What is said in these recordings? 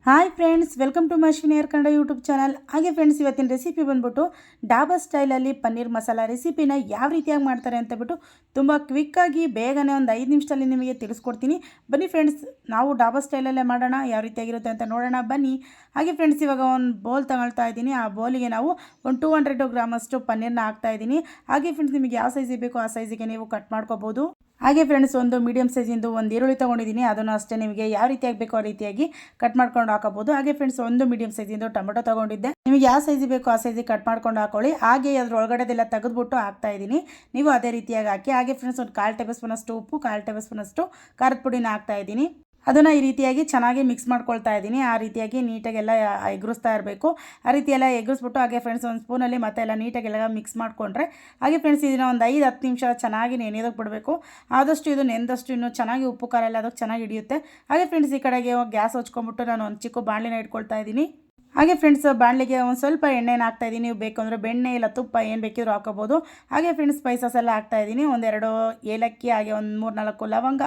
Hi friends, welcome to Ashwini ಏರ್ Kannada YouTube channel. ಹಾಗೆ friends, ಇವತ್ತಿನ ರೆಸಿಪಿ ಬಂದ್ಬಿಟ್ಟು ಡಾಬಾ ಸ್ಟೈಲಲ್ಲಿ ಪನ್ನೀರ್ ಮಸಾಲ ರೆಸಿಪಿನ ಯಾವ ರೀತಿಯಾಗಿ ಮಾಡ್ತಾರೆ ಅಂತ ಬಿಟ್ಟು ತುಂಬ ಕ್ವಿಕ್ಕಾಗಿ ಬೇಗನೆ ಒಂದು 5 ನಿಮಿಷದಲ್ಲಿ ನಿಮಗೆ ತಿಳಿಸ್ಕೊಡ್ತೀನಿ. ಬನ್ನಿ ಫ್ರೆಂಡ್ಸ್, ನಾವು ಡಾಬಾ ಸ್ಟೈಲಲ್ಲೇ ಮಾಡೋಣ, ಯಾವ ರೀತಿಯಾಗಿರುತ್ತೆ ಅಂತ ನೋಡೋಣ ಬನ್ನಿ. ಹಾಗೆ ಫ್ರೆಂಡ್ಸ್, ಇವಾಗ ಒಂದು ಬೌಲ್ ತಗೊಳ್ತಾ ಇದ್ದೀನಿ. ಆ ಬೌಲಿಗೆ ನಾವು ಒಂದು 200 ಗ್ರಾಮ್ ಅಷ್ಟು ಪನ್ನೀರ್ನ ಹಾಕ್ತಾ ಇದ್ದೀನಿ. ಹಾಗೆ ಫ್ರೆಂಡ್ಸ್, ನಿಮಗೆ ಯಾವ ಸೈಜಿಗೆ ಬೇಕೋ ಆ ಸೈಜಿಗೆ ನೀವು ಕಟ್ ಮಾಡ್ಕೋಬೋದು. ಹಾಗೆ ಫ್ರೆಂಡ್ಸ್, ಒಂದು ಮೀಡಿಯಮ್ ಸೈಜಿಂದು ಒಂದು ಈರುಳ್ಳಿ ತೊಗೊಂಡಿದ್ದೀನಿ. ಅದನ್ನು ಅಷ್ಟೇ ನಿಮಗೆ ಯಾವ ರೀತಿಯಾಗಿ ಬೇಕೋ ಆ ರೀತಿಯಾಗಿ ಕಟ್ ಮಾಡ್ಕೊಂಡು ಹಾಕೋಬೋದು. ಹಾಗೆ ಫ್ರೆಂಡ್ಸ್, ಒಂದು ಮೀಡಿಯಮ್ ಸೈಜಿಂದು ಟೊಮೆಟೊ ತೊಗೊಂಡಿದ್ದೆ. ನಿಮಗೆ ಯಾವ ಸೈಜಿಗೆ ಬೇಕೋ ಆ ಸೈಜಿಗೆ ಕಟ್ ಮಾಡ್ಕೊಂಡು ಹಾಕೊಳ್ಳಿ. ಹಾಗೆ ಅದ್ರ ಒಳಗಡೆದೆಲ್ಲ ತೆಗೆದುಬಿಟ್ಟು ಹಾಕ್ತಾ ಇದ್ದೀನಿ. ನೀವು ಅದೇ ರೀತಿಯಾಗಿ ಹಾಕಿ. ಹಾಗೆ ಫ್ರೆಂಡ್ಸ್, ಒಂದು 1/4 ಟೇಬಲ್ ಸ್ಪೂನ್ ಅಷ್ಟು ಉಪ್ಪು, 1/4 ಟೇಬಲ್ ಸ್ಪೂನ್ ಅಷ್ಟು ಖಾರದ ಪುಡಿನ ಹಾಕ್ತಾ ಇದ್ದೀನಿ. ಅದನ್ನು ಈ ರೀತಿಯಾಗಿ ಚೆನ್ನಾಗಿ ಮಿಕ್ಸ್ ಮಾಡ್ಕೊಳ್ತಾ ಇದ್ದೀನಿ. ಆ ರೀತಿಯಾಗಿ ನೀಟಾಗೆಲ್ಲ ಎಗ್ರಿಸ್ತಾ ಇರಬೇಕು. ಆ ರೀತಿ ಎಲ್ಲ ಎಗ್ರಿಸ್ಬಿಟ್ಟು ಹಾಗೆ ಫ್ರೆಂಡ್ಸ್, ಒಂದು ಸ್ಪೂನಲ್ಲಿ ಮತ್ತೆ ಎಲ್ಲ ನೀಟಾಗೆಲ್ಲ ಮಿಕ್ಸ್ ಮಾಡಿಕೊಂಡ್ರೆ ಹಾಗೆ ಫ್ರೆಂಡ್ಸ್, ಇದನ್ನು ಒಂದು 5-10 ನಿಮಿಷ ಚೆನ್ನಾಗಿ ನೆನೆಯೋದಕ್ಕೆ ಬಿಡಬೇಕು. ಆದಷ್ಟು ಇದು ನೆನೆದಷ್ಟು ಇನ್ನೂ ಚೆನ್ನಾಗಿ ಉಪ್ಪು ಖಾರ ಎಲ್ಲ ಅದಕ್ಕೆ ಚೆನ್ನಾಗಿ ಹಿಡಿಯುತ್ತೆ. ಹಾಗೆ ಫ್ರೆಂಡ್ಸ್, ಈ ಕಡೆಗೆ ಗ್ಯಾಸ್ ಹಚ್ಕೊಂಡ್ಬಿಟ್ಟು ನಾನು ಒಂದು ಚಿಕ್ಕ ಬಾಣಲಿನ ಇಟ್ಕೊಳ್ತಾ ಇದ್ದೀನಿ. ಹಾಗೆ ಫ್ರೆಂಡ್ಸ್, ಬಾಣಲಿಗೆ ಒಂದು ಸ್ವಲ್ಪ ಎಣ್ಣೆನ ಹಾಕ್ತಾಯಿದ್ದೀನಿ. ನೀವು ಬೇಕು ಅಂದರೆ ಬೆಣ್ಣೆ ಇಲ್ಲ ತುಪ್ಪ ಏನು ಬೇಕಿದ್ರೂ ಹಾಕೋಬೋದು. ಹಾಗೆ ಫ್ರೆಂಡ್ಸ್, ಸ್ಪೈಸಸ್ ಎಲ್ಲ ಹಾಕ್ತಾಯಿದ್ದೀನಿ. 1-2 ಏಲಕ್ಕಿ, ಹಾಗೆ ಒಂದು 3-4 ಲವಂಗ,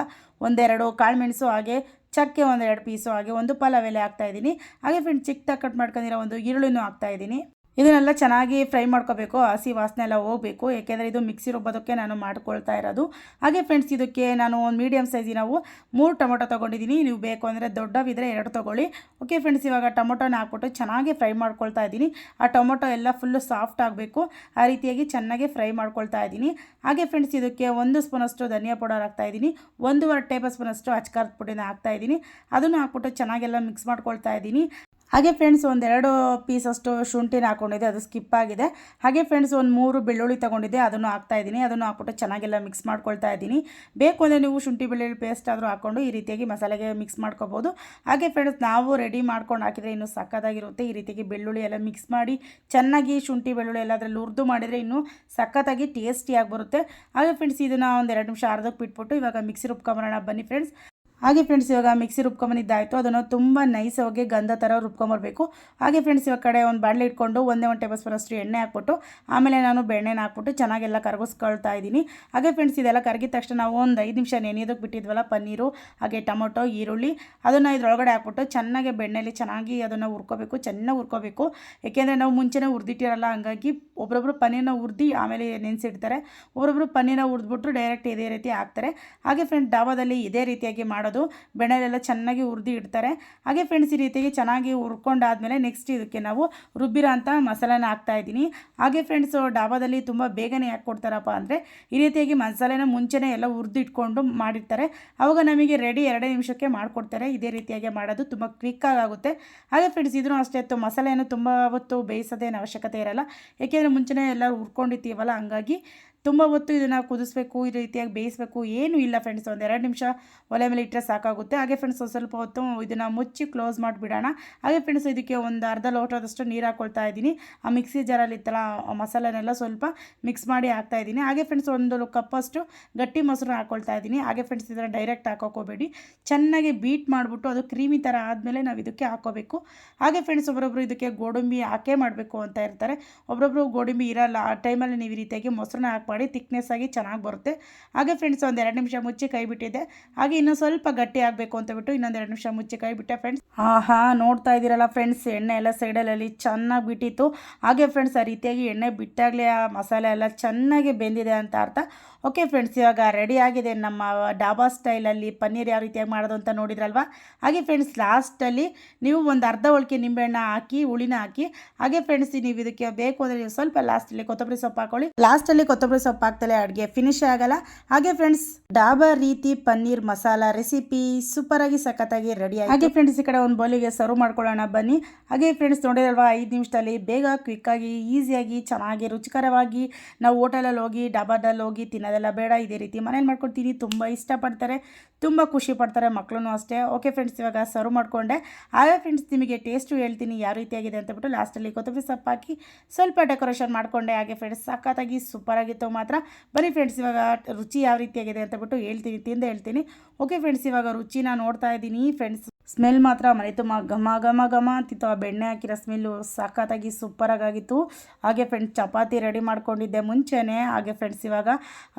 1-2 ಕಾಳುಮೆಣಸು, ಹಾಗೆ ಚಕ್ಕೆ 1-2 ಪೀಸು, ಹಾಗೆ ಒಂದು ಪಲಾವ್ ಎಲೆ ಹಾಕ್ತಾಯಿದ್ದೀನಿ. ಹಾಗೆ ಫ್ರೆಂಡ್ಸ್, ಚಿಕ್ಕದಾಗಿ ಕಟ್ ಮಾಡ್ಕೊಂಡಿರೋ ಒಂದು ಈರುಳ್ಳಿನೂ ಹಾಕ್ತಾಯಿದ್ದೀನಿ. ಇದನ್ನೆಲ್ಲ ಚೆನ್ನಾಗಿ ಫ್ರೈ ಮಾಡ್ಕೋಬೇಕು. ಹಸಿ ವಾಸನೆ ಎಲ್ಲ ಹೋಗಬೇಕು, ಏಕೆಂದರೆ ಇದು ಮಿಕ್ಸಿ ರುಬ್ಬೋದಕ್ಕೆ ನಾನು ಮಾಡ್ಕೊಳ್ತಾ ಇರೋದು. ಹಾಗೆ ಫ್ರೆಂಡ್ಸ್, ಇದಕ್ಕೆ ನಾನು ಒಂದು ಮೀಡಿಯಮ್ ಸೈಜಿ ನಾವು 3 ಟೊಮೊಟೊ ತೊಗೊಂಡಿದ್ದೀನಿ. ನೀವು ಬೇಕು ಅಂದರೆ ದೊಡ್ಡವಿದ್ರೆ 2 ತೊಗೊಳ್ಳಿ. ಓಕೆ ಫ್ರೆಂಡ್ಸ್, ಇವಾಗ ಟೊಮೊಟೊನ ಹಾಕ್ಬಿಟ್ಟು ಚೆನ್ನಾಗಿ ಫ್ರೈ ಮಾಡ್ಕೊಳ್ತಾ ಇದ್ದೀನಿ. ಆ ಟೊಮೊಟೊ ಎಲ್ಲ ಫುಲ್ಲು ಸಾಫ್ಟ್ ಆಗಬೇಕು. ಆ ರೀತಿಯಾಗಿ ಚೆನ್ನಾಗಿ ಫ್ರೈ ಮಾಡ್ಕೊಳ್ತಾ ಇದ್ದೀನಿ. ಹಾಗೆ ಫ್ರೆಂಡ್ಸ್, ಇದಕ್ಕೆ 1 ಸ್ಪೂನಷ್ಟು ಧನಿಯಾ ಪೌಡರ್ ಹಾಕ್ತಾಯಿದ್ದೀನಿ. 1.5 ಟೇಬಲ್ ಸ್ಪೂನಷ್ಟು ಅಚ್ಕಾರದ ಪುಡಿನ ಹಾಕ್ತಾಯಿದ್ದೀನಿ. ಅದನ್ನು ಹಾಕ್ಬಿಟ್ಟು ಚೆನ್ನಾಗೆಲ್ಲ ಮಿಕ್ಸ್ ಮಾಡ್ಕೊಳ್ತಾ ಇದ್ದೀನಿ. ಹಾಗೆ ಫ್ರೆಂಡ್ಸ್, 1-2 ಪೀಸಷ್ಟು ಶುಂಠಿನ ಹಾಕ್ಕೊಂಡಿದ್ದೆ, ಅದು ಸ್ಕಿಪ್ ಆಗಿದೆ. ಹಾಗೆ ಫ್ರೆಂಡ್ಸ್, ಒಂದು 3 ಬೆಳ್ಳುಳ್ಳಿ ತೊಗೊಂಡಿದ್ದೆ, ಅದನ್ನು ಹಾಕ್ತಾಯಿದ್ದೀನಿ. ಅದನ್ನು ಹಾಕ್ಬಿಟ್ಟು ಚೆನ್ನಾಗೆಲ್ಲ ಮಿಕ್ಸ್ ಮಾಡ್ಕೊಳ್ತಾ ಇದ್ದೀನಿ. ಬೇಕು ಅಂದರೆ ನೀವು ಶುಂಠಿ ಬೆಳ್ಳುಳ್ಳಿ ಪೇಸ್ಟ್ ಆದರೂ ಹಾಕ್ಕೊಂಡು ಈ ರೀತಿಯಾಗಿ ಮಸಾಲೆಗೆ ಮಿಕ್ಸ್ ಮಾಡ್ಕೋಬೋದು. ಹಾಗೆ ಫ್ರೆಂಡ್ಸ್, ನಾವು ರೆಡಿ ಮಾಡ್ಕೊಂಡು ಹಾಕಿದರೆ ಇನ್ನೂ ಸಕ್ಕತ್ತಾಗಿರುತ್ತೆ. ಈ ರೀತಿಯಾಗಿ ಬೆಳ್ಳುಳ್ಳಿ ಎಲ್ಲ ಮಿಕ್ಸ್ ಮಾಡಿ ಚೆನ್ನಾಗಿ ಶುಂಠಿ ಬೆಳ್ಳುಳ್ಳಿ ಎಲ್ಲ ಅದರಲ್ಲಿ ಹುರಿದು ಮಾಡಿದರೆ ಇನ್ನೂ ಸಕ್ಕತ್ತಾಗಿ ಟೇಸ್ಟಿಯಾಗಿ ಬರುತ್ತೆ. ಹಾಗೆ ಫ್ರೆಂಡ್ಸ್, ಇದನ್ನು ಒಂದು 2 ನಿಮಿಷ ಅರ್ಧಕ್ಕೆ ಬಿಟ್ಬಿಟ್ಟು ಇವಾಗ ಮಿಕ್ಸಿ ರುಬ್ಕೊಂಬರೋಣ ಬನ್ನಿ ಫ್ರೆಂಡ್ಸ್. ಹಾಗೆ ಫ್ರೆಂಡ್ಸ್, ಇವಾಗ ಮಿಕ್ಸಿ ರುಬ್ಕೊಂಬಂದಿದ್ದಾಯಿತು. ಅದನ್ನು ತುಂಬ ನೈಸಾಗಿ ಗಂಧ ಥರ ರುಬ್ಕೊಂಬರ್ಬೇಕು. ಹಾಗೆ ಫ್ರೆಂಡ್ಸ್, ಇವಾಗ ಕಡೆ ಒಂದು ಬಾಣಲೆ ಇಟ್ಕೊಂಡು 1 ಟೇಬಲ್ ಸ್ಪೂನ್ ಅಷ್ಟು ಎಣ್ಣೆ ಹಾಕ್ಬಿಟ್ಟು ಆಮೇಲೆ ನಾನು ಬೆಣ್ಣೆನ ಹಾಕ್ಬಿಟ್ಟು ಚೆನ್ನಾಗೆಲ್ಲ ಕರಗಿಸ್ಕೊಳ್ತಾ ಇದ್ದೀನಿ. ಹಾಗೆ ಫ್ರೆಂಡ್ಸ್, ಇದೆಲ್ಲ ಕರಗಿದ ತಕ್ಷಣ ನಾವು ಒಂದು 5 ನಿಮಿಷ ನೆನೆಯೋದಕ್ಕೆ ಬಿಟ್ಟಿದ್ವಲ್ಲ ಪನ್ನೀರು, ಹಾಗೆ ಟೊಮೊಟೊ, ಈರುಳ್ಳಿ, ಅದನ್ನು ಇದರೊಳಗಡೆ ಹಾಕ್ಬಿಟ್ಟು ಚೆನ್ನಾಗಿ ಬೆಣ್ಣೆಲಿ ಚೆನ್ನಾಗಿ ಅದನ್ನು ಹುರ್ಕೋಬೇಕು, ಚೆನ್ನಾಗಿ ಹುರ್ಕೋಬೇಕು. ಏಕೆಂದರೆ ನಾವು ಮುಂಚೆನೇ ಹುರಿದಿಟ್ಟಿರಲ್ಲ, ಹಂಗಾಗಿ ಒಬ್ಬೊಬ್ಬರು ಪನ್ನೀರನ್ನ ಹುರಿದು ಆಮೇಲೆ ನೆನೆಸಿಡ್ತಾರೆ. ಒಬ್ಬೊಬ್ಬರು ಪನ್ನೀರನ್ನ ಹುರಿದ್ಬಿಟ್ಟು ಡೈರೆಕ್ಟ್ ಇದೇ ರೀತಿ ಹಾಕ್ತಾರೆ. ಹಾಗೆ ಫ್ರೆಂಡ್ಸ್, ಡಾಬಾದಲ್ಲಿ ಇದೇ ರೀತಿಯಾಗಿ ಮಾಡೋದು. ಬೆಣ್ಣೆಲೆಲ್ಲ ಚೆನ್ನಾಗಿ ಹುರಿದು ಇಡ್ತಾರೆ. ಹಾಗೆ ಫ್ರೆಂಡ್ಸ್, ಈ ರೀತಿಯಾಗಿ ಚೆನ್ನಾಗಿ ಹುರ್ಕೊಂಡಾದ್ಮೇಲೆ ನೆಕ್ಸ್ಟ್ ಇದಕ್ಕೆ ನಾವು ರುಬ್ಬಿರೋ ಅಂಥ ಮಸಾಲೆನ ಹಾಕ್ತಾ ಇದ್ದೀನಿ. ಹಾಗೆ ಫ್ರೆಂಡ್ಸ್, ಡಾಬಾದಲ್ಲಿ ತುಂಬ ಬೇಗನೆ ಯಾಕೆ ಕೊಡ್ತಾರಪ್ಪ ಅಂದರೆ ಈ ರೀತಿಯಾಗಿ ಮಸಾಲೆನ ಮುಂಚೆನೇ ಎಲ್ಲ ಹುರಿದು ಇಟ್ಕೊಂಡು ಮಾಡಿರ್ತಾರೆ. ಆವಾಗ ನಮಗೆ ರೆಡಿ 2 ನಿಮಿಷಕ್ಕೆ ಮಾಡಿಕೊಡ್ತಾರೆ. ಇದೇ ರೀತಿಯಾಗಿ ಮಾಡೋದು ತುಂಬ ಕ್ವಿಕ್ಕಾಗಿ ಆಗುತ್ತೆ. ಹಾಗೆ ಫ್ರೆಂಡ್ಸ್, ಇದನ್ನು ಅಷ್ಟೇ ಮಸಾಲೆಯನ್ನು ತುಂಬ ಹೊತ್ತು ಬೇಯಿಸೋದೇನು ಅವಶ್ಯಕತೆ ಇರಲ್ಲ, ಏಕೆಂದರೆ ಮುಂಚೆನೇ ಎಲ್ಲ ಹುರ್ಕೊಂಡಿರ್ತೀವಲ್ಲ, ಹಂಗಾಗಿ ತುಂಬ ಹೊತ್ತು ಇದನ್ನು ಕುದಿಸ್ಬೇಕು, ಈ ರೀತಿಯಾಗಿ ಬೇಯಿಸಬೇಕು ಏನೂ ಇಲ್ಲ ಫ್ರೆಂಡ್ಸ್. ಒಂದು 2 ನಿಮಿಷ ಒಲೆ ಮೇಲೆ ಇಟ್ಟರೆ ಸಾಕಾಗುತ್ತೆ. ಹಾಗೆ ಫ್ರೆಂಡ್ಸ್, ಸ್ವಲ್ಪ ಹೊತ್ತು ಇದನ್ನು ಮುಚ್ಚಿ ಕ್ಲೋಸ್ ಮಾಡಿಬಿಡೋಣ. ಹಾಗೆ ಫ್ರೆಂಡ್ಸ್, ಇದಕ್ಕೆ ಒಂದು ಅರ್ಧ ಲೋಟದಷ್ಟು ನೀರು ಹಾಕ್ಕೊಳ್ತಾ ಇದ್ದೀನಿ. ಆ ಮಿಕ್ಸಿ ಜಾರಲ್ಲಿ ಇತ್ತಲ್ಲ ಆ ಮಸಾಲೆನೆಲ್ಲ ಸ್ವಲ್ಪ ಮಿಕ್ಸ್ ಮಾಡಿ ಹಾಕ್ತಾ ಇದ್ದೀನಿ. ಹಾಗೆ ಫ್ರೆಂಡ್ಸ್, 1 ಕಪ್ಪಷ್ಟು ಗಟ್ಟಿ ಮೊಸರು ಹಾಕ್ಕೊಳ್ತಾ ಇದ್ದೀನಿ. ಹಾಗೆ ಫ್ರೆಂಡ್ಸ್, ಇದನ್ನು ಡೈರೆಕ್ಟ್ ಹಾಕೋಕೋಬೇಡಿ, ಚೆನ್ನಾಗಿ ಬೀಟ್ ಮಾಡಿಬಿಟ್ಟು ಅದು ಕ್ರೀಮಿ ಥರ ಆದಮೇಲೆ ನಾವು ಇದಕ್ಕೆ ಹಾಕೋಬೇಕು. ಹಾಗೆ ಫ್ರೆಂಡ್ಸ್, ಒಬ್ಬರೊಬ್ಬರು ಇದಕ್ಕೆ ಗೋಡಂಬಿ ಹಾಕೇ ಮಾಡಬೇಕು ಅಂತ ಇರ್ತಾರೆ, ಒಬ್ಬರೊಬ್ಬರು ಗೋಡಂಬಿ ಇರಲ್ಲ. ಆ ಟೈಮಲ್ಲಿ ನೀವು ಈ ರೀತಿಯಾಗಿ ಮೊಸರನ್ನ ಮಾಡಿ ತಿಕ್ನೆಸ್ ಆಗಿ ಚೆನ್ನಾಗಿ ಬರುತ್ತೆ. ಹಾಗೆ ಫ್ರೆಂಡ್ಸ್, ಒಂದು 2 ನಿಮಿಷ ಮುಚ್ಚಿ ಕೈ ಬಿಟ್ಟಿದ್ದೆ. ಹಾಗೆ ಇನ್ನೂ ಸ್ವಲ್ಪ ಗಟ್ಟಿ ಆಗಬೇಕು ಅಂತ ಬಿಟ್ಟು ಇನ್ನೊಂದು 2 ನಿಮಿಷ ಮುಚ್ಚಿ ಕೈ ಬಿಟ್ಟೆ ಫ್ರೆಂಡ್ಸ್. ನೋಡ್ತಾ ಇದ್ದೀರಲ್ಲ ಫ್ರೆಂಡ್ಸ್, ಎಣ್ಣೆ ಎಲ್ಲ ಸೈಡಲ್ಲಿ ಚೆನ್ನಾಗಿ ಬಿಟ್ಟಿತ್ತು. ಹಾಗೆ ಫ್ರೆಂಡ್ಸ್, ಆ ರೀತಿಯಾಗಿ ಎಣ್ಣೆ ಬಿಟ್ಟಾಗಲೇ ಆ ಮಸಾಲೆ ಎಲ್ಲ ಚೆನ್ನಾಗಿ ಬೆಂದಿದೆ ಅಂತ ಅರ್ಥ. ಓಕೆ ಫ್ರೆಂಡ್ಸ್, ಇವಾಗ ರೆಡಿ ಆಗಿದೆ ನಮ್ಮ ಡಾಬಾ ಸ್ಟೈಲಲ್ಲಿ ಪನ್ನೀರ್ ಯಾವ ರೀತಿಯಾಗಿ ಮಾಡೋದು ಅಂತ ನೋಡಿದ್ರಲ್ವಾ. ಹಾಗೆ ಫ್ರೆಂಡ್ಸ್, ಲಾಸ್ಟಲ್ಲಿ ನೀವು ಒಂದು ಅರ್ಧ ಹೋಳಿಗೆ ನಿಂಬೆಹಣ್ಣು ಹಾಕಿ ಹುಳಿನ ಹಾಕಿ. ಹಾಗೆ ಫ್ರೆಂಡ್ಸ್, ನೀವು ಇದಕ್ಕೆ ಬೇಕು ಅಂದರೆ ನೀವು ಸ್ವಲ್ಪ ಲಾಸ್ಟಲ್ಲಿ ಕೊತ್ತಂಬರಿ ಸೊಪ್ಪು ಹಾಕೊಳ್ಳಿ. ಲಾಸ್ಟಲ್ಲಿ ಕೊತ್ತಂಬರಿ ಸೊಪ್ಪು ಹಾಕ್ತಲೇ ಅಡುಗೆ ಫಿನಿಶ್ ಆಗಲ್ಲ. ಹಾಗೆ ಫ್ರೆಂಡ್ಸ್, ಡಾಬಾ ರೀತಿ ಪನ್ನೀರ್ ಮಸಾಲ ರೆಸಿಪಿ ಸೂಪರಾಗಿ ಸಖತ್ತಾಗಿ ರೆಡಿ ಆಗಿದೆ. ಹಾಗೆ ಫ್ರೆಂಡ್ಸ್, ಈ ಕಡೆ ಒಂದು ಬೌಲಿಗೆ ಸರ್ವ್ ಮಾಡ್ಕೊಳ್ಳೋಣ ಬನ್ನಿ. ಹಾಗೆ ಫ್ರೆಂಡ್ಸ್, ನೋಡಿರಲ್ವಾ 5 ನಿಮಿಷದಲ್ಲಿ ಬೇಗ ಕ್ವಿಕ್ಕಾಗಿ ಈಸಿಯಾಗಿ ಚೆನ್ನಾಗಿ ರುಚಿಕರವಾಗಿ ನಾವು ಹೋಟೆಲಲ್ಲಿ ಹೋಗಿ ಡಾಬಾದಲ್ಲಿ ಹೋಗಿ ತಿನ್ನೋದೆಲ್ಲ ಬೇಡ, ಇದೇ ರೀತಿ ಮನೇಲಿ ಮಾಡ್ಕೊಡ್ತೀನಿ. ತುಂಬ ಇಷ್ಟಪಡ್ತಾರೆ, ತುಂಬ ಖುಷಿ ಪಡ್ತಾರೆ, ಮಕ್ಕಳು ಅಷ್ಟೇ. ಓಕೆ ಫ್ರೆಂಡ್ಸ್, ಇವಾಗ ಸರ್ವ್ ಮಾಡಿಕೊಂಡೆ. ಹಾಗೆ ಫ್ರೆಂಡ್ಸ್, ನಿಮಗೆ ಟೇಸ್ಟು ಹೇಳ್ತೀನಿ ಯಾವ ರೀತಿಯಾಗಿದೆ ಅಂತ ಬಿಟ್ಟು ಲಾಸ್ಟಲ್ಲಿ ಕೊತ್ತಂಬರಿ ಸೊಪ್ಪು ಹಾಕಿ ಸ್ವಲ್ಪ ಡೆಕೋರೇಷನ್ ಮಾಡಿಕೊಂಡೆ. ಹಾಗೆ ಫ್ರೆಂಡ್ಸ್, ಸಖತ್ತಾಗಿ ಸೂಪರಾಗಿತ್ತು ಮಾತ್ರ. ಬನ್ನಿ ಫ್ರೆಂಡ್ಸ್, ಇವಾಗ ರುಚಿ ಯಾವ ರೀತಿಯಾಗಿದೆ ಅಂತ ಬಿಟ್ಟು ಹೇಳ್ತೀನಿ, ತಿಂದು ಹೇಳ್ತೀನಿ. ಓಕೆ ಫ್ರೆಂಡ್ಸ್, ಇವಾಗ ರುಚಿನ ನೋಡ್ತಾ ಇದ್ದೀನಿ ಫ್ರೆಂಡ್ಸ್. ಸ್ಮೆಲ್ ಮಾತ್ರ ಮನೆ ತುಂಬ ಘಮ ಘಮ ಘಮ ಅಂತಿತ್ತು. ಆ ಬೆಣ್ಣೆ ಹಾಕಿರೋ ಸ್ಮೆಲ್ಲು ಸಖತ್ತಾಗಿ ಸೂಪರಾಗಿತ್ತು. ಹಾಗೆ ಫ್ರೆಂಡ್ಸ್ ಚಪಾತಿ ರೆಡಿ ಮಾಡ್ಕೊಂಡಿದ್ದೆ ಮುಂಚೆನೇ. ಹಾಗೆ ಫ್ರೆಂಡ್ಸ್ ಇವಾಗ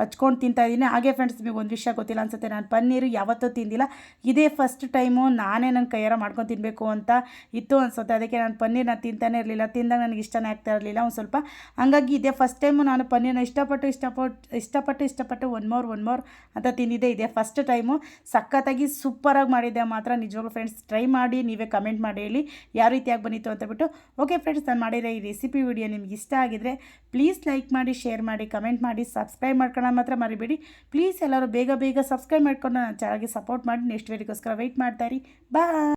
ಹಚ್ಕೊಂಡು ತಿಂತಾಯಿದ್ದೀನಿ. ಹಾಗೆ ಫ್ರೆಂಡ್ಸ್ ನಿಮಗೆ ಒಂದು ವಿಷಯ ಗೊತ್ತಿಲ್ಲ ಅನ್ಸುತ್ತೆ, ನಾನು ಪನ್ನೀರು ಯಾವತ್ತೂ ತಿಂದಿಲ್ಲ. ಇದೇ ಫಸ್ಟ್ ಟೈಮು ನಾನೇ ನನ್ನ ಕೈಯಾರ ಮಾಡ್ಕೊಂಡು ತಿನ್ನಬೇಕು ಅಂತ ಇತ್ತು ಅನ್ಸುತ್ತೆ. ಅದಕ್ಕೆ ನಾನು ಪನ್ನೀರನ್ನ ತಿಂತಾನೆ ಇರಲಿಲ್ಲ. ತಿಂದಾಗ ನನಗೆ ಇಷ್ಟನೇ ಆಗ್ತಾ ಇರಲಿಲ್ಲ ಒಂದು ಸ್ವಲ್ಪ. ಹಂಗಾಗಿ ಇದೇ ಫಸ್ಟ್ ಟೈಮು ನಾನು ಪನ್ನೀರನ್ನ ಇಷ್ಟಪಟ್ಟು ಒನ್ ಮೋರ್ ಅಂತ ತಿಂದಿದ್ದೆ. ಇದೇ ಫಸ್ಟ್ ಟೈಮು. ಸಖತ್ತಾಗಿ ಸೂಪರಾಗಿ ಮಾಡಿದ್ದೆ ಮಾತ್ರ ನಿಜವಾಗ್ಲೂ ಫ್ರೆಂಡ್ಸ್. ಟ್ರೈ ಮಾಡಿ ನೀವೇ ಕಮೆಂಟ್ ಮಾಡಿ ಹೇಳಿ ಯಾವ ರೀತಿಯಾಗಿ ಬಂದಿತ್ತು ಅಂತ ಬಿಟ್ಟು. ಓಕೆ ಫ್ರೆಂಡ್ಸ್, ನಾನು ಮಾಡಿರೋ ಈ ರೆಸಿಪಿ ವಿಡಿಯೋ ನಿಮ್ಗೆ ಇಷ್ಟ ಆಗಿದ್ರೆ ಪ್ಲೀಸ್ ಲೈಕ್ ಮಾಡಿ, ಶೇರ್ ಮಾಡಿ, ಕಮೆಂಟ್ ಮಾಡಿ, ಸಬ್ಸ್ಕ್ರೈಬ್ ಮಾಡ್ಕೊಳ್ಳೋದು ಮಾತ್ರ ಮರಿಬೇಡಿ ಪ್ಲೀಸ್. ಎಲ್ಲರೂ ಬೇಗ ಸಬ್ಸ್ಕ್ರೈಬ್ ಮಾಡ್ಕೊಂಡು ನನ್ನ ಚಾನಲ್ಗೆ ಸಪೋರ್ಟ್ ಮಾಡಿ. ನೆಕ್ಸ್ಟ್ ವಿಡಿಯೋಗೋಸ್ಕರ ವೆಯ್ಟ್ ಮಾಡ್ತಾಯಿರಿ. ಬಾಯ್.